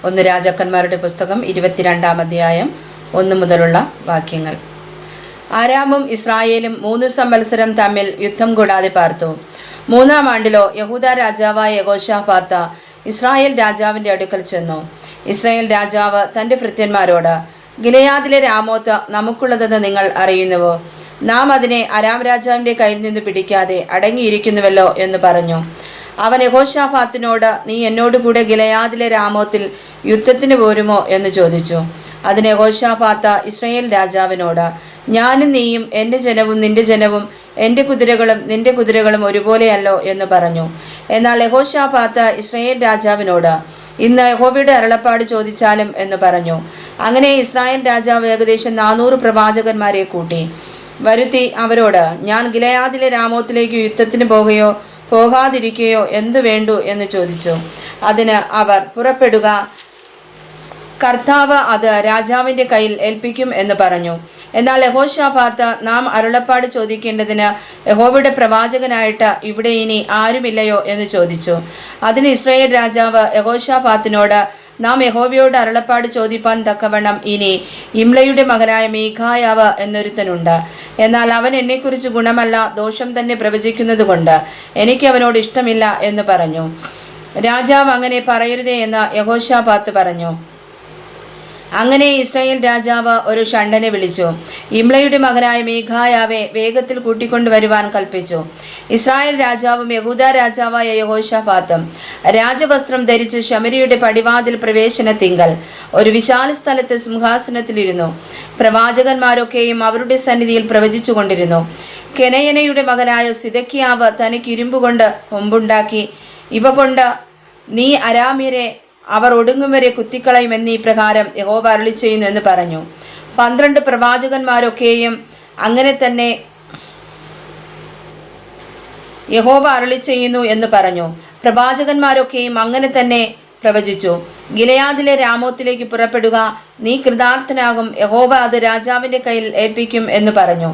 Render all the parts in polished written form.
ഒന്ന് രാജാക്കന്മാരുടെ പുസ്തകം 22-ാം അധ്യായം 1 മുതലുള്ള വാക്യങ്ങൾ. ആരാമും ഇസ്രായേലും 3 സംവത്സരം തമ്മിൽ യുദ്ധം കൂടാതെ പാർത്തു. 3-ാം ആണ്ടിലോ യഹൂദ രാജാവായ യെഹോശാഫാത്ത് ഇസ്രായേൽ രാജാവിന്റെ അടുക്കൽ ചെന്നു. ഇസ്രായേൽ രാജാവ് തന്റെ ഭൃത്യന്മാരോട്, ഗിലെയാദിലെ രാമോത്ത് നമുക്കുള്ളതെന്ന് നിങ്ങൾ അറിയുന്നുവോ? നാം അതിനെ അരാം രാജാവിന്റെ കയ്യിൽ നിന്ന് പിടിക്കാതെ അടങ്ങിയിരിക്കുന്നുവല്ലോ എന്ന് പറഞ്ഞു. അവൻ യെഹോശാഫാത്തിനോട്, നീ എന്നോടുകൂടെ ഗിലെയാദിലെ രാമോത്തിൽ യുദ്ധത്തിന് പോരുമോ എന്ന് ചോദിച്ചു. അതിന് യെഹോശാഫാത്ത് ഇസ്രായേൽ രാജാവിനോട്, ഞാനും നീയും എൻ്റെ ജനവും നിന്റെ ജനവും എൻ്റെ കുതിരകളും നിന്റെ കുതിരകളും ഒരുപോലെയല്ലോ എന്ന് പറഞ്ഞു. എന്നാൽ യെഹോശാഫാത്ത് ഇസ്രായേൽ രാജാവിനോട്, ഇന്ന് യഹോവയുടെ അരുളപ്പാട് ചോദിച്ചാലും എന്ന് പറഞ്ഞു. അങ്ങനെ ഇസ്രായേൽ രാജാവ് ഏകദേശം 400 പ്രവാചകന്മാരെ കൂട്ടി വരുത്തി അവരോട്, ഞാൻ ഗിലെയാദിലെ രാമോത്തിലേക്ക് യുദ്ധത്തിന് പോകുകയോ പോകാതിരിക്കുകയോ എന്തു വേണ്ടു എന്ന് ചോദിച്ചു. അതിന് അവർ, പുറപ്പെടുക, കർത്താവ് അത് രാജാവിന്റെ കയ്യിൽ ഏൽപ്പിക്കും എന്ന് പറഞ്ഞു. എന്നാൽ യഹോശാഫാത്ത്, നാം അരുളപ്പാട് ചോദിക്കേണ്ടതിന് യഹോവയുടെ പ്രവാചകനായിട്ട് ഇവിടെ ഇനി ആരുമില്ലയോ എന്ന് ചോദിച്ചു. അതിന് ഇസ്രായേൽ രാജാവ് യഹോശാഫാത്തിനോട്, നാം യഹോവയോട് അരുളപ്പാട് ചോദിപ്പാൻ തക്കവണ്ണം ഇനി ഇംലയുടെ മകനായ മീഖായാവ് എന്നൊരുത്തനുണ്ട്. എന്നാൽ അവൻ എന്നെക്കുറിച്ച് ഗുണമല്ല ദോഷം തന്നെ പ്രവചിക്കുന്നത് കൊണ്ട് എനിക്ക് അവനോട് ഇഷ്ടമില്ല എന്ന് പറഞ്ഞു. രാജാവ് അങ്ങനെ പറയരുതേ എന്ന് യഹോശാഫാത്ത് പറഞ്ഞു. അങ്ങനെ ഇസ്രായേൽ രാജാവ് ഒരു ഷണ്ഡനെ വിളിച്ചു ഇംലയുടെ മകനായ മീഖായാവെ വേഗത്തിൽ കൂട്ടിക്കൊണ്ടുവരുവാൻ കൽപ്പിച്ചു. ഇസ്രായേൽ രാജാവും യഹൂദ രാജാവായ യെഹോശാഫാത്തും രാജവസ്ത്രം ധരിച്ച് ശമരിയുടെ പടിവാതിൽ പ്രവേശനത്തിങ്കൽ ഒരു വിശാല സ്ഥലത്ത് സിംഹാസനത്തിലിരുന്നു. പ്രവാചകന്മാരൊക്കെയും അവരുടെ സന്നിധിയിൽ പ്രവചിച്ചു കൊണ്ടിരുന്നു. കെനയനയുടെ മകനായ സിദക്കിയാവ് തനിക്ക് ഇരുമ്പുകൊണ്ട് കൊമ്പുണ്ടാക്കി, ഇവ കൊണ്ട് നീ അരാമ്യരെ അവർ ഒടുങ്ങും വരെ കുത്തിക്കളയുമെന്നീ പ്രകാരം യഹോവ അരുളി ചെയ്യുന്നു എന്ന് പറഞ്ഞു. 12 പ്രവാചകന്മാരൊക്കെയും അങ്ങനെ തന്നെ യഹോവ അരുളി ചെയ്യുന്നു എന്ന് പറഞ്ഞു. പ്രവാചകന്മാരൊക്കെയും അങ്ങനെ തന്നെ പ്രവചിച്ചു. ഗിലെയാദിലെ രാമോത്തിലേക്ക് പുറപ്പെടുക, നീ കൃതാർത്ഥനാകും, യഹോവ അത് രാജാവിന്റെ കയ്യിൽ ഏൽപ്പിക്കും എന്ന് പറഞ്ഞു.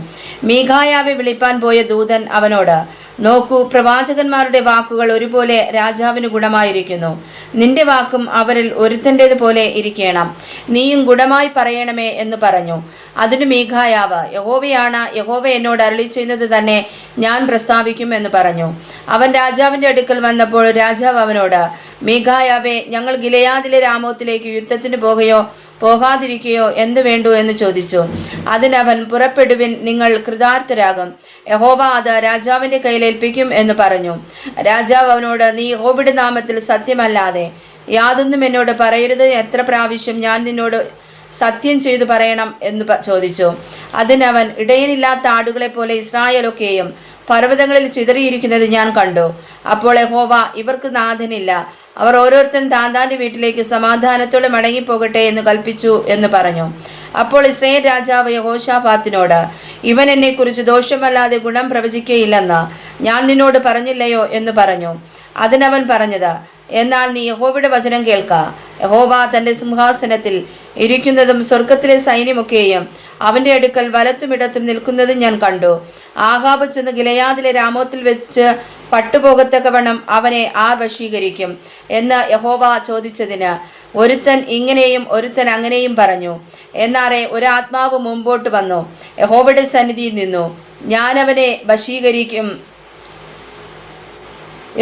മീഖായാവെ വിളിപ്പാൻ പോയ ദൂതൻ അവനോട്, നോക്കൂ, പ്രവാചകന്മാരുടെ വാക്കുകൾ ഒരുപോലെ രാജാവിന് ഗുണമായിരിക്കുന്നു. നിന്റെ വാക്കും അവരിൽ ഒരുത്തൻ്റേത് പോലെ ഇരിക്കണം, നീയും ഗുണമായി പറയണമേ എന്ന് പറഞ്ഞു. അതിന് മീഖായാവ്, യഹോവയാണ്, യഹോവ എന്നോട് അരുളി ചെയ്യുന്നത് തന്നെ ഞാൻ പ്രസ്താവിക്കും എന്ന് പറഞ്ഞു. അവൻ രാജാവിന്റെ അടുക്കൽ വന്നപ്പോൾ രാജാവ് അവനോട്, മീഖായാവെ, ഞങ്ങൾ ഗിലെയാദിലെ രാമോത്തിലേക്ക് യുദ്ധത്തിന് പോകുകയോ പോകാതിരിക്കുകയോ എന്തു വേണ്ടു എന്ന് ചോദിച്ചു. അതിനവൻ, പുറപ്പെടുവിൻ, നിങ്ങൾ കൃതാർത്ഥരാകും, യഹോവ അത് രാജാവിന്റെ കയ്യിൽ ഏൽപ്പിക്കും എന്ന് പറഞ്ഞു. രാജാവ് അവനോട്, നീ യഹോവയുടെ നാമത്തിൽ സത്യമല്ലാതെ യാതൊന്നും എന്നോട് പറയരുത്, എത്ര പ്രാവശ്യം ഞാൻ നിന്നോട് സത്യം ചെയ്തു പറയണം എന്ന് ചോദിച്ചു. അതിനവൻ, ഇടയനില്ലാത്ത ആടുകളെ പോലെ ഇസ്രായേലൊക്കെയും പർവ്വതങ്ങളിൽ ചിതറിയിരിക്കുന്നത് ഞാൻ കണ്ടു. അപ്പോൾ യഹോവ, ഇവർക്ക് നാഥനില്ല, അവർ ഓരോരുത്തരും താന്താന്റെ വീട്ടിലേക്ക് സമാധാനത്തോടെ മടങ്ങിപ്പോകട്ടെ എന്ന് കൽപ്പിച്ചു എന്ന് പറഞ്ഞു. അപ്പോൾ ഇസ്രായേൽ രാജാവ് യെഹോശാഫാത്തിനോട്, ഇവൻ എന്നെക്കുറിച്ച് ദോഷമല്ലാതെ ഗുണം പ്രവചിക്കുകയില്ലെന്ന് ഞാൻ നിന്നോട് പറഞ്ഞില്ലയോ എന്ന് പറഞ്ഞു. അതിനവൻ പറഞ്ഞത്, എന്നാൽ നീ യഹോവയുടെ വചനം കേൾക്ക. യഹോവ തന്റെ സിംഹാസനത്തിൽ ഇരിക്കുന്നതും സ്വർഗത്തിലെ സൈന്യമൊക്കെയും അവന്റെ അടുക്കൽ വലത്തുമിടത്തും നിൽക്കുന്നതും ഞാൻ കണ്ടു. ആഹാബ് ചെന്ന് ഗിലെയാദിലെ രാമോത്തിൽ വെച്ച് പട്ടുപോകത്തക്കവണ്ണം അവനെ ആർ വശീകരിക്കും എന്ന് യഹോവ ചോദിച്ചതിന് ഒരുത്തൻ ഇങ്ങനെയും ഒരുത്തൻ അങ്ങനെയും പറഞ്ഞു. എന്നാറെ ഒരാത്മാവ് മുമ്പോട്ട് വന്നു യഹോവയുടെ സന്നിധിയിൽ നിന്നു, ഞാൻ അവനെ വശീകരിക്കും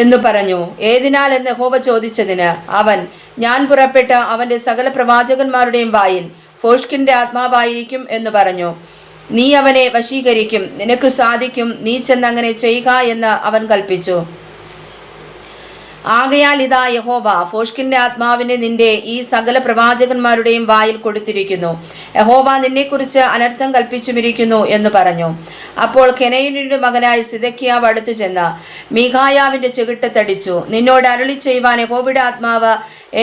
എന്നു പറഞ്ഞു. ഏതിനാൽ എന്ന് യഹോവ ചോദിച്ചതിന് അവൻ, ഞാൻ പുറപ്പെട്ട് അവന്റെ സകല പ്രവാചകന്മാരുടെയും വായിൽ ഫോഷ്കിന്റെ ആത്മാവായിരിക്കും എന്ന് പറഞ്ഞു. നീ അവനെ വശീകരിക്കും, നിനക്ക് സാധിക്കും, നീ ചെന്നങ്ങനെ ചെയ്യുക എന്ന് അവൻ കൽപ്പിച്ചു. ആകയാൽ ഇതാ, യഹോവ ഫോഷ്കിന്റെ ആത്മാവിനെ നിന്റെ ഈ സകല പ്രവാചകന്മാരുടെയും വായിൽ കൊടുത്തിരിക്കുന്നു. യഹോവ നിന്നെക്കുറിച്ച് അനർത്ഥം കൽപ്പിച്ചുമിരിക്കുന്നു എന്ന് പറഞ്ഞു. അപ്പോൾ കെനയനയുടെ മകനായ സിദക്കിയാവ് അടുത്തു ചെന്ന് മീഖായാവിന്റെ ചെകിട്ടത്തടിച്ചു. നിന്നോട് അരുളി ചെയ്യുവാൻ യഹോവയുടെ ആത്മാവ്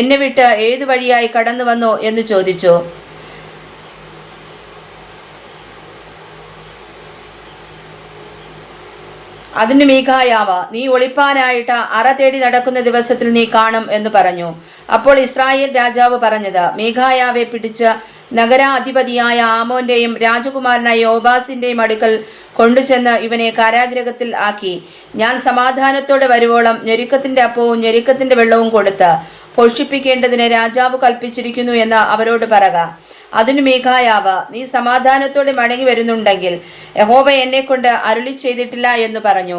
എന്നെ വിട്ട് ഏതു വഴിയായി കടന്നു വന്നു എന്ന് ചോദിച്ചു. അതിന് മീഖായാവ്, നീ ഒളിപ്പാനായിട്ട് അറ തേടി നടക്കുന്ന ദിവസത്തിൽ നീ കാണും എന്ന് പറഞ്ഞു. അപ്പോൾ ഇസ്രായേൽ രാജാവ് പറഞ്ഞത്, മീഖായാവെ പിടിച്ച് നഗരാധിപതിയായ ആമോന്റെയും രാജകുമാരനായ യോബാസിന്റെയും അടുക്കൽ കൊണ്ടുചെന്ന് ഇവനെ കാരാഗ്രഹത്തിൽ ആക്കി. ഞാൻ സമാധാനത്തോടെ വരുവോളം ഞെരുക്കത്തിന്റെ അപ്പവും ഞെരുക്കത്തിന്റെ വെള്ളവും കൊടുത്ത് പോഷിപ്പിക്കേണ്ടതിന് രാജാവ് കൽപ്പിച്ചിരിക്കുന്നു എന്ന് അവരോട് പറക. അതിനു മീഖായാവ്, നീ സമാധാനത്തോടെ മടങ്ങി വരുന്നുണ്ടെങ്കിൽ യഹോവ എന്നെ കൊണ്ട് അരുളി ചെയ്തിട്ടില്ല എന്ന് പറഞ്ഞു.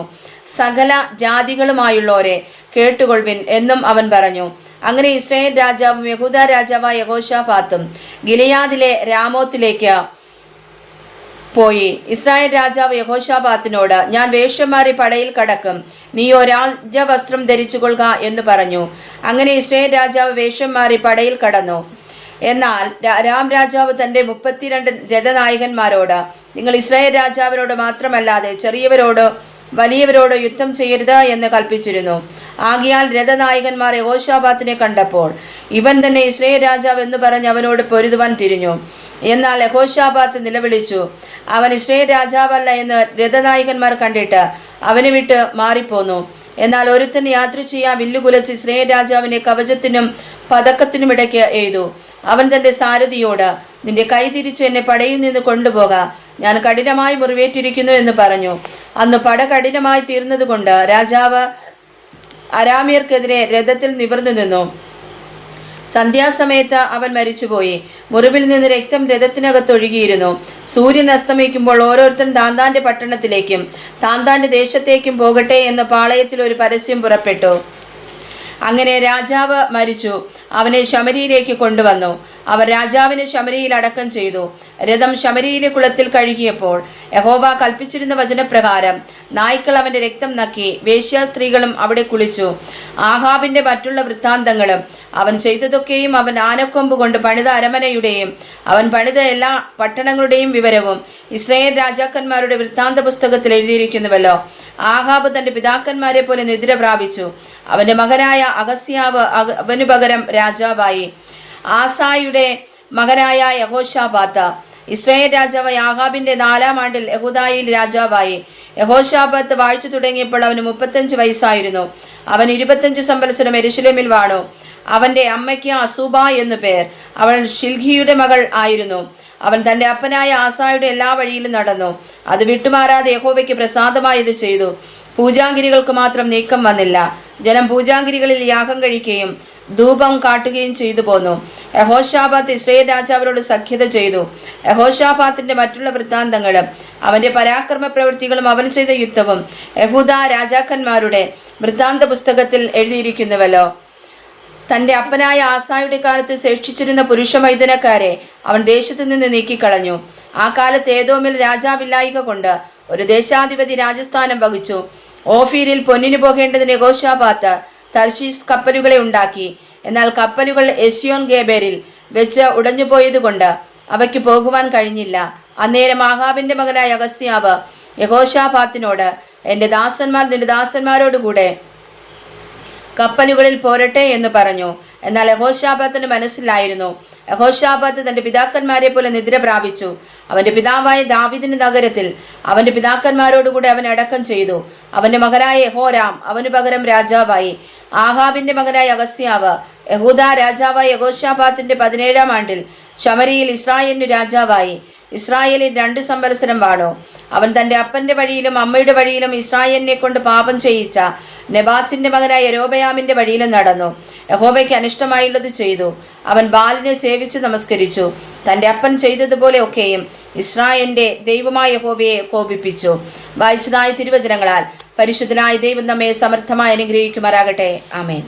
സകല ജാതികളുമായുള്ളവരെ കേട്ടുകൊള്ളുവിൻ എന്നും അവൻ പറഞ്ഞു. അങ്ങനെ ഇസ്രായേൽ രാജാവും യഹൂദ രാജാവായ യഹോശാഫാത്തും ഗിലെയാദിലെ രാമോത്തിലേക്ക് പോയി. ഇസ്രായേൽ രാജാവ് യഹോശാഫാത്തിനോട്, ഞാൻ വേശ്യന്മാരെ പടയിൽ കടക്കും, നീയോ രാജവസ്ത്രം ധരിച്ചുകൊള്ളുക എന്ന് പറഞ്ഞു. അങ്ങനെ ഇസ്രായേൽ രാജാവ് വേശ്യന്മാരെ പടയിൽ കടന്നു. എന്നാൽ രാം രാജാവ് തന്റെ 32 രഥനായകന്മാരോട്, നിങ്ങൾ ഇസ്രായേൽ രാജാവിനോട് മാത്രമല്ലാതെ ചെറിയവരോടോ വലിയവരോടോ യുദ്ധം ചെയ്യരുത് എന്ന് കൽപ്പിച്ചിരുന്നു. ആകയാൽ രഥനായകന്മാർ യഹോശാഫാത്തിനെ കണ്ടപ്പോൾ ഇവൻ തന്നെ ഇസ്രായേൽ രാജാവ് എന്ന് പറഞ്ഞ് അവനോട് പൊരുതുവാൻ തിരിഞ്ഞു. എന്നാൽ യഹോശാഫാത്ത് നിലവിളിച്ചു, അവൻ ഇസ്രായേൽ രാജാവല്ല എന്ന് രഥനായകന്മാർ കണ്ടിട്ട് അവനെ വിട്ട് മാറിപ്പോന്നു. എന്നാൽ ഒരുത്തൻ യാത്ര ചെയ്യാൻ വില്ലുകുലച്ച് ഇസ്രായേൽ രാജാവിനെ കവചത്തിനും പതക്കത്തിനും ഇടയ്ക്ക് എയ്തു. അവൻ തന്റെ സാരഥിയോട്, നിന്റെ കൈ തിരിച്ച് എന്നെ പടയിൽ നിന്ന് കൊണ്ടുപോക, ഞാൻ കഠിനമായി മുറിവേറ്റിരിക്കുന്നു എന്ന് പറഞ്ഞു. അന്ന് പട കഠിനമായി തീർന്നതുകൊണ്ട് രാജാവ് അരാമ്യർക്കെതിരെ രഥത്തിൽ നിവർന്നു നിന്നു. സന്ധ്യാസമയത്ത് അവൻ മരിച്ചുപോയി. മുറിവിൽ നിന്ന് രക്തം രഥത്തിനകത്തൊഴുകിയിരുന്നു. സൂര്യൻ അസ്തമിക്കുമ്പോൾ ഓരോരുത്തൻ താന്താന്റെ പട്ടണത്തിലേക്കും താന്താന്റെ ദേശത്തേക്കും പോകട്ടെ എന്ന് പാളയത്തിൽ ഒരു പരസ്യം പുറപ്പെട്ടു. അങ്ങനെ രാജാവ് മരിച്ചു. അവനെ ശമരിയിലേക്ക് കൊണ്ടുവന്നു. അവർ രാജാവിനെ ശമരിയിൽ അടക്കം ചെയ്തു. രഥം ശമരിയിലെ കുളത്തിൽ കഴുകിയപ്പോൾ യഹോവ കൽപ്പിച്ചിരുന്ന വചനപ്രകാരം നായ്ക്കൾ അവന്റെ രക്തം നക്കി. വേശ്യാസ്ത്രീകളും അവിടെ കുളിച്ചു. ആഹാബിന്റെ മറ്റുള്ള വൃത്താന്തങ്ങളും അവൻ ചെയ്തതൊക്കെയും അവൻ ആനക്കൊമ്പ് കൊണ്ട് പണിത അരമനയുടെയും അവൻ പണിത എല്ലാ പട്ടണങ്ങളുടെയും വിവരവും ഇസ്രായേൽ രാജാക്കന്മാരുടെ വൃത്താന്ത പുസ്തകത്തിൽ എഴുതിയിരിക്കുന്നുവല്ലോ. ആഹാബ് തന്റെ പിതാക്കന്മാരെ പോലെ നിദ്ര പ്രാപിച്ചു. അവന്റെ മകനായ അഗസ്യാവ് അവനു പകരം രാജാവായി. ആസായുടെ മകനായ യഹോശാഫാത്ത് ഇസ്രായേൽ രാജാവായ ആഹാബിന്റെ 4-ാം ആണ്ടിൽ യഹൂദായിൽ രാജാവായി. യഹോശാഫാത്ത് വാഴ്ച തുടങ്ങിയപ്പോൾ അവന് 35 വയസ്സായിരുന്നു. അവൻ 25 സംവത്സരം യെരൂശലേമിൽ വാണു. അവന്റെ അമ്മയ്ക്ക് അസൂബ എന്നു പേർ. അവൾ ഷിൽഹിയുടെ മകൾ ആയിരുന്നു. അവൻ തന്റെ അപ്പനായ ആസായുടെ എല്ലാ വഴിയിലും നടന്നു. അത് വിട്ടുമാറാതെ യഹോവയ്ക്ക് പ്രസാദമായത് ചെയ്തു. പൂജാഗിരികൾക്ക് മാത്രം നീക്കം വന്നില്ല. ജനം പൂജാഗിരികളിൽ യാഗം കഴിക്കുകയും ധൂപം കാട്ടുകയും ചെയ്തു പോന്നു. യഹോശാഫാത്ത് ഇസ്രായേൽ രാജാവിനോട് സഖ്യത ചെയ്തു. യഹോശാഫാത്തിന്റെ മറ്റുള്ള വൃത്താന്തങ്ങളും അവന്റെ പരാക്രമ പ്രവൃത്തികളും അവൻ ചെയ്ത യുദ്ധവും യഹൂദ രാജാക്കന്മാരുടെ വൃത്താന്ത പുസ്തകത്തിൽ എഴുതിയിരിക്കുന്നുവല്ലോ. തന്റെ അപ്പനായ ആസായുടെ കാലത്ത് ശേഷിച്ചിരുന്ന പുരുഷ മൈദനക്കാരെ അവൻ ദേശത്തു നിന്ന് നീക്കിക്കളഞ്ഞു. ആ കാലത്ത് ഏദോമിൽ രാജാവില്ലായിക കൊണ്ട് ഒരു ദേശാധിപതി രാജസ്ഥാനം വഹിച്ചു. ഓഫീരിൽ പൊന്നിന് പോകേണ്ടതിന് യഹോശാഫാത്ത് തർശീസ് കപ്പലുകളെ ഉണ്ടാക്കി. എന്നാൽ കപ്പലുകൾ എസ്യോൻ ഗേബേരിൽ വെച്ച് ഉടഞ്ഞുപോയതുകൊണ്ട് അവയ്ക്ക് പോകുവാൻ കഴിഞ്ഞില്ല. അന്നേരം ആഹാബിന്റെ മകനായ അഗസ്യാവ് യഹോശാഫാത്തിനോട്, എന്റെ ദാസന്മാർ നിന്റെ ദാസന്മാരോടുകൂടെ കപ്പലുകളിൽ പോരട്ടെ എന്ന് പറഞ്ഞു. എന്നാൽ യഹോശാഫാത്തിന് മനസ്സിലായിരുന്നു. യഹോശാഫാത്ത് തന്റെ പിതാക്കന്മാരെ പോലെ നിദ്ര പ്രാപിച്ചു. അവന്റെ പിതാവായ ദാവീദിന്റെ നഗരത്തിൽ അവന്റെ പിതാക്കന്മാരോടുകൂടെ അവൻ അടക്കം ചെയ്തു. അവന്റെ മകനായ യഹോരാം അവനു പകരം രാജാവായി. ആഹാബിന്റെ മകനായ അഗസ്യാവ് യഹൂദ രാജാവായ യഹോശാഫാത്തിന്റെ 17-ാം ആണ്ടിൽ ശമരിയിൽ ഇസ്രായേലിന് രാജാവായി. ഇസ്രായേലിൽ 2 സംവത്സരം വാണു. അവൻ തന്റെ അപ്പന്റെ വഴിയിലും അമ്മയുടെ വഴിയിലും ഇസ്രായേലിനെ കൊണ്ട് പാപം ചെയ്യിച്ച നെബാത്തിന്റെ മകനായ യെരോബയാമിന്റെ വഴിയിലും നടന്നു. യഹോവയ്ക്ക് അനിഷ്ടമായുള്ളത് ചെയ്തു. അവൻ ബാലിനെ സേവിച്ച് നമസ്കരിച്ചു. തന്റെ അപ്പൻ ചെയ്തതുപോലെ ഒക്കെയും ഇസ്രായേലിന്റെ ദൈവമായ യഹോവയെ കോപിപ്പിച്ചു. വായിച്ചതായ തിരുവചനങ്ങളാൽ പരിശുദ്ധനായ ദൈവം നമ്മെ സമർത്ഥമായി അനുഗ്രഹിക്കുമാറാകട്ടെ. ആമേൻ.